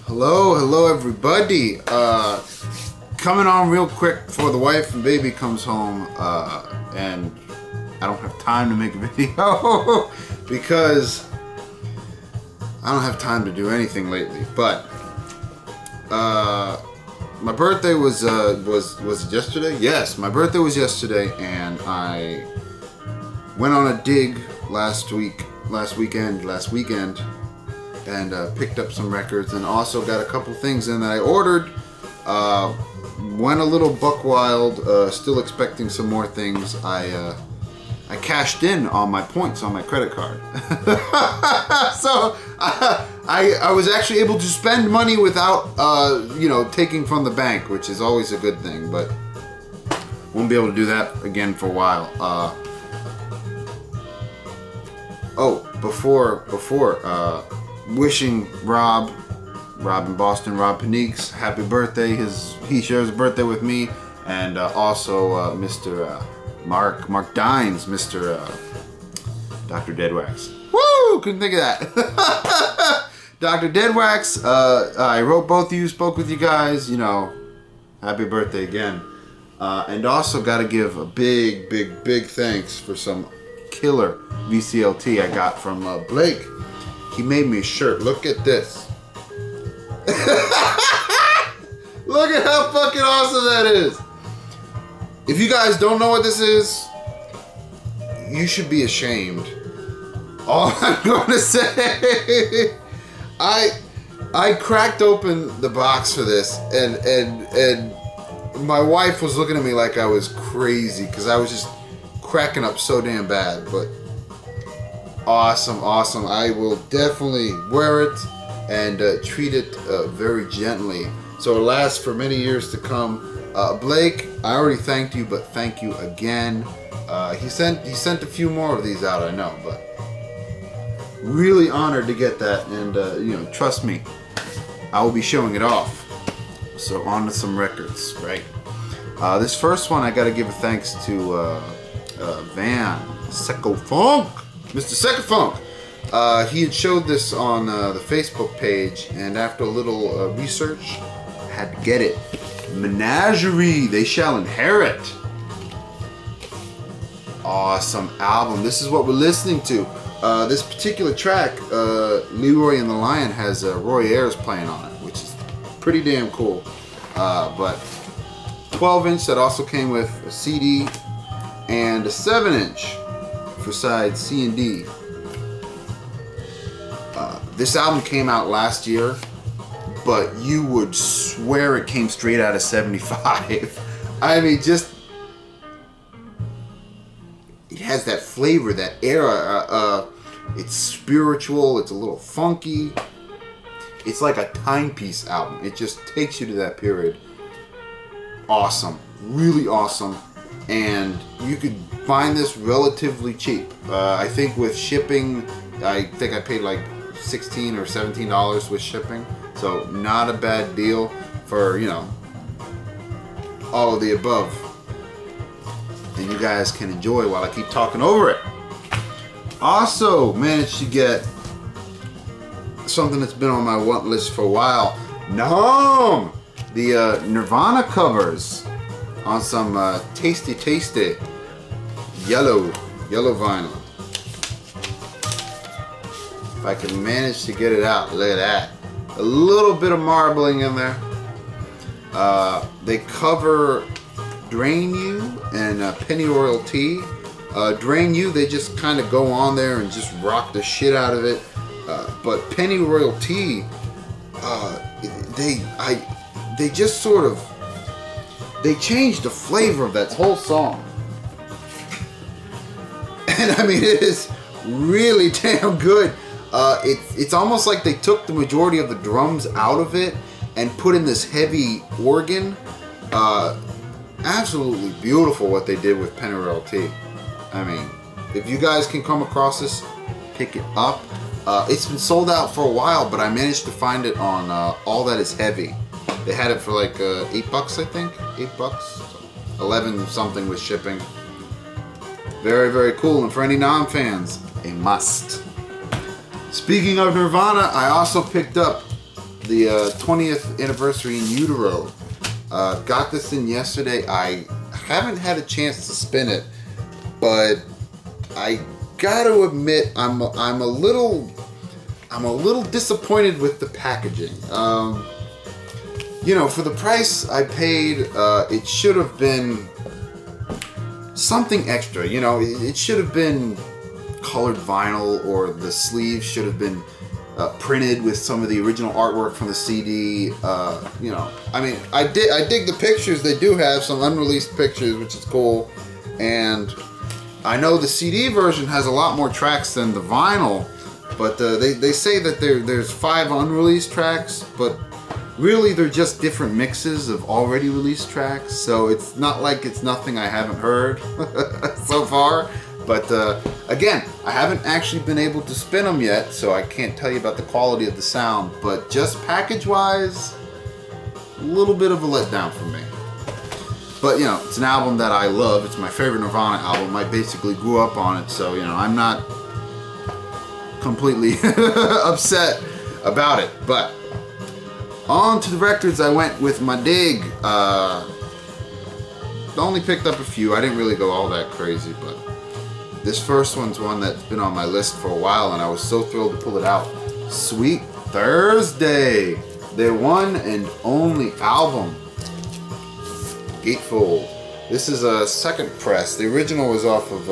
Hello everybody. Coming on real quick before the wife and baby comes home, and I don't have time to make a video because I don't have time to do anything lately. But my birthday was it yesterday? Yes, my birthday was yesterday, and I went on a dig last weekend, and picked up some records, and also got a couple things in that I ordered. Went a little buck wild, still expecting some more things. I cashed in on my points on my credit card. So I was actually able to spend money without taking from the bank, which is always a good thing, but won't be able to do that again for a while. Before wishing Rob in Boston, Rob Paniques, happy birthday. He shares a birthday with me, and also Mr. Mark Dines, Mr. Dr. Deadwax. Woo! Couldn't think of that. Dr. Deadwax, I wrote both of you, spoke with you guys, happy birthday again. And also got to give a big thanks for some killer Bee CLT I got from Blake. He made me a shirt. Look at this. Look at how fucking awesome that is. If you guys don't know what this is, you should be ashamed. All I'm going to say, I cracked open the box for this, and my wife was looking at me like I was crazy because I was just cracking up so damn bad. But awesome. I will definitely wear it and treat it very gently, so it lasts for many years to come. Blake, I already thanked you, but thank you again. He sent a few more of these out, I know, but really honored to get that, and trust me, I will be showing it off. So on to some records, right? This first one I got to give a thanks to Van Secco Funk. Mr. Secco Funk. He had showed this on the Facebook page, and after a little research, I had to get it. Menagerie, They Shall Inherit. Awesome album. This is what we're listening to. This particular track, Leroy and the Lion, has Roy Ayers playing on it, which is pretty damn cool. But 12-inch that also came with a CD, and a 7-inch for sides C and D. This album came out last year, but you would swear it came straight out of '75. I mean, just it has that flavor, that era. It's spiritual. It's a little funky. It's like a timepiece album. It just takes you to that period. Awesome, really awesome. And you could find this relatively cheap. I think with shipping, I think I paid like $16 or $17 with shipping. So not a bad deal for, all of the above. And you guys can enjoy while I keep talking over it. Also managed to get something that's been on my want list for a while. The Nirvana covers on some tasty yellow vinyl. If I can manage to get it out, look at that. A little bit of marbling in there. They cover Drain You and Pennyroyal Tea. Drain You, they just kind of go on there and just rock the shit out of it. But Pennyroyal Tea, they just sort of, they changed the flavor of that whole song. And I mean, it is really damn good. It's almost like they took the majority of the drums out of it and put in this heavy organ. Absolutely beautiful what they did with Pennyroyal Tea. I mean, if you guys can come across this, pick it up. It's been sold out for a while, but I managed to find it on All That Is Heavy. They had it for like $8, I think. $8, 11 something with shipping. Very cool, and for any non-fans, a must. Speaking of Nirvana, I also picked up the 20th anniversary in Utero. Got this in yesterday. I haven't had a chance to spin it, but I gotta admit I'm a little disappointed with the packaging. You know, for the price I paid, it should have been something extra. You know, it should have been colored vinyl, or the sleeves should have been printed with some of the original artwork from the CD. You know, I mean, I dig the pictures. They do have some unreleased pictures, which is cool. And I know the CD version has a lot more tracks than the vinyl, but they say that there's 5 unreleased tracks, but really they're just different mixes of already released tracks. So it's not like it's nothing I haven't heard so far. But again, I haven't actually been able to spin them yet, so I can't tell you about the quality of the sound. But just package-wise, a little bit of a letdown for me. But, you know, it's an album that I love. It's my favorite Nirvana album. I basically grew up on it, so, you know, I'm not completely upset about it. But on to the records, I went with my dig. Only picked up a few. I didn't really go all that crazy, but this first one's one that's been on my list for a while, and I was so thrilled to pull it out. Sweet Thursday, their one and only album, Gatefold. This is a second press. The original was off of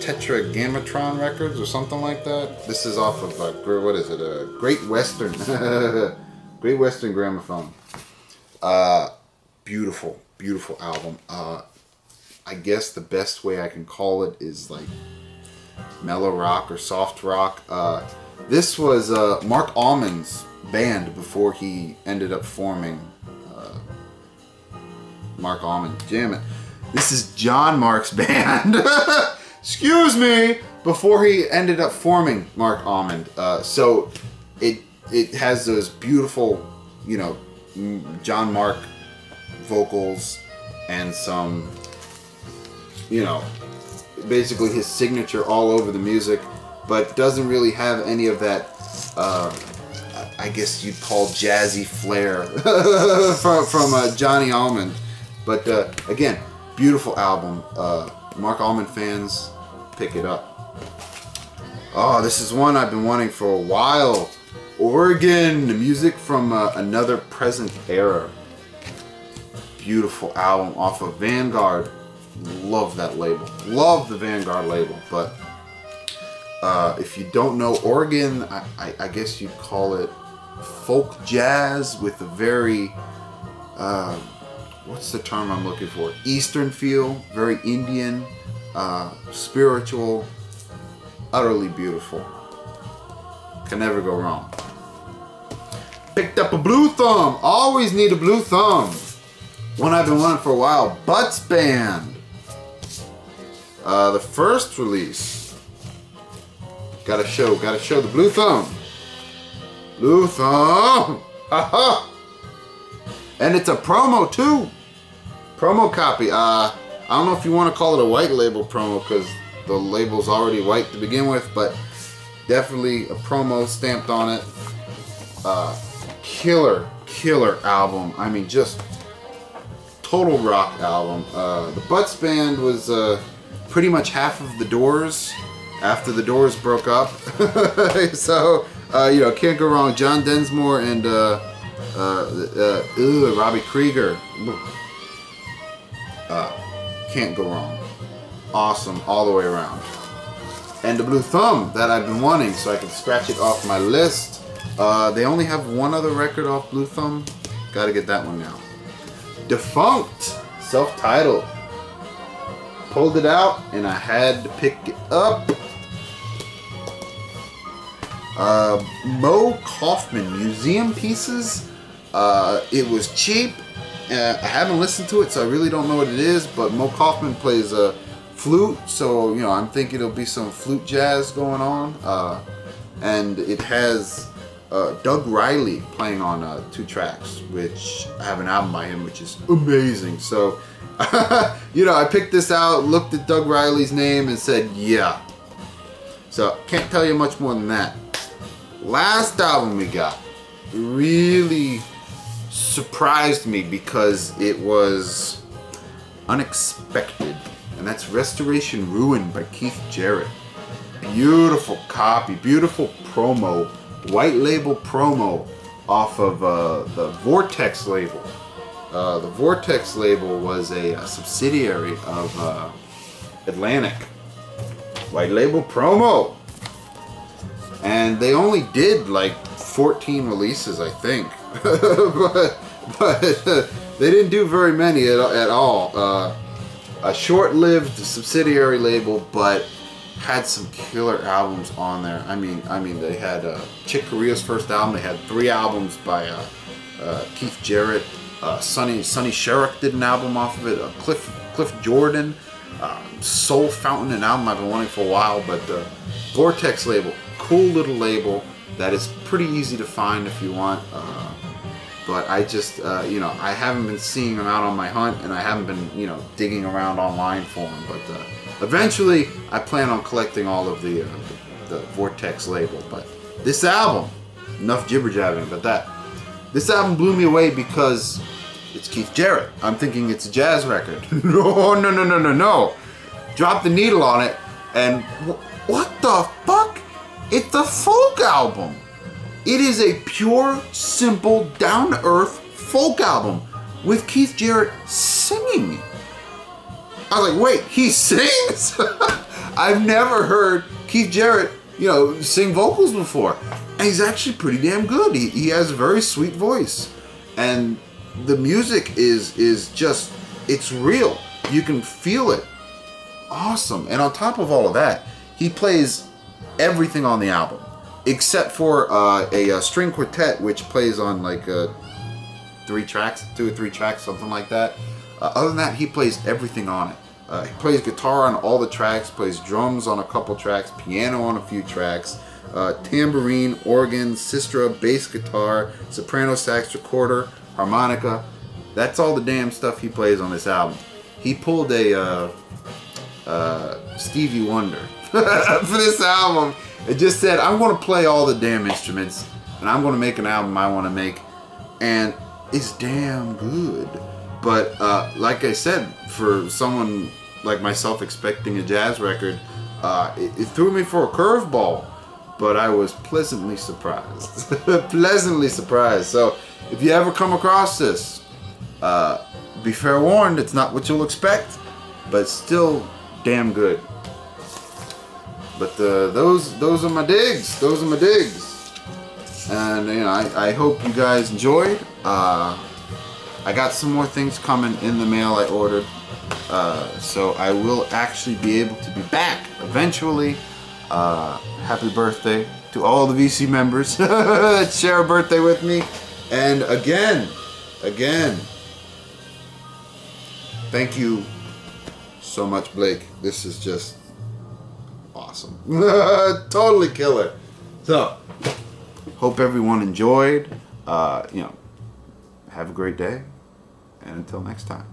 Tetragrammaton Records or something like that. This is off of what is it? Great Western, Great Western Gramophone. Beautiful, beautiful album. I guess the best way I can call it is like mellow rock or soft rock. This was Mark Almond's band before he ended up forming Mark Almond. Damn it. This is John Mark's band. Excuse me. Before he ended up forming Mark Almond. So it has those beautiful, you know, John Mark vocals and some, you know, basically his signature all over the music, but doesn't really have any of that, I guess you'd call jazzy flair from Johnny Almond. But again, beautiful album. Mark Almond fans, pick it up. Oh, this is one I've been wanting for a while. Oregon, the music from Another Present Era. Beautiful album off of Vanguard. Love that label. Love the Vanguard label. But if you don't know Oregon, I guess you'd call it folk jazz with a very, what's the term I'm looking for? Eastern feel, very Indian, spiritual, utterly beautiful. Can never go wrong. Picked up a Blue Thumb. Always need a Blue Thumb. One I've been wanting for a while. Butts Band. The first release. Gotta show the Blue Thumb. Blue Thumb. Haha. And it's a promo too. Promo copy. I don't know if you want to call it a white label promo because the label's already white to begin with, but definitely a promo stamped on it. Killer album. I mean, just total rock album. The Butts Band was pretty much half of the Doors after the Doors broke up. So, you know, can't go wrong. John Densmore and Robbie Krieger. Can't go wrong. Awesome all the way around. And the Blue Thumb that I've been wanting, so I can scratch it off my list. They only have one other record off Blue Thumb. Gotta get that one now. Defunct, self-titled. Pulled it out and I had to pick it up. Mo Kaufman, Museum Pieces. It was cheap. I haven't listened to it, so I really don't know what it is, but Mo Kaufman plays a flute, so, you know, I'm thinking it'll be some flute jazz going on. And it has Doug Riley playing on 2 tracks, which I have an album by him, which is amazing. So, you know, I picked this out, looked at Doug Riley's name, and said, yeah. So, can't tell you much more than that. Last album we got, really surprised me because it was unexpected. And that's Restoration Ruin by Keith Jarrett. Beautiful copy, beautiful promo, white label promo off of the Vortex label. The Vortex label was a subsidiary of Atlantic. White label promo. And they only did like 14 releases, I think. but they didn't do very many at all. A short-lived subsidiary label, but had some killer albums on there. I mean, they had Chick Corea's first album. They had 3 albums by Keith Jarrett. Sonny Sherrick did an album off of it. Cliff Jordan, Soul Fountain, an album I've been wanting for a while. But the Vortex label, cool little label that is pretty easy to find if you want. But I just, you know, I haven't been seeing them out on my hunt, and I haven't been, you know, digging around online for them. But eventually, I plan on collecting all of the Vortex label. But this album, enough jibber jabbing about that. This album blew me away because it's Keith Jarrett. I'm thinking it's a jazz record. No. Drop the needle on it, and what the fuck? It's a folk album. It is a pure, simple, down-to-earth folk album with Keith Jarrett singing. I was like, wait, he sings? I've never heard Keith Jarrett, you know, sing vocals before. And he's actually pretty damn good. He has a very sweet voice. And the music is just, it's real. You can feel it. Awesome. And on top of all of that, he plays everything on the album. Except for a string quartet, which plays on like 3 tracks, 2 or 3 tracks, something like that. Other than that, he plays everything on it. He plays guitar on all the tracks, plays drums on a couple tracks, piano on a few tracks, tambourine, organ, sistra, bass guitar, soprano sax, recorder, harmonica. That's all the damn stuff he plays on this album. He pulled a Stevie Wonder for this album. It just said, I'm going to play all the damn instruments, and I'm going to make an album I want to make, and it's damn good. But like I said, for someone like myself expecting a jazz record, it threw me for a curveball, but I was pleasantly surprised. Pleasantly surprised. So if you ever come across this, be fair warned, it's not what you'll expect, but still damn good. But those are my digs. Those are my digs. And you know, I hope you guys enjoyed. I got some more things coming in the mail I ordered. So I will actually be able to be back eventually. Happy birthday to all the VC members that share a birthday with me. And again, thank you so much, Blake. This is just awesome. Totally killer. So, hope everyone enjoyed. You know, have a great day. And until next time.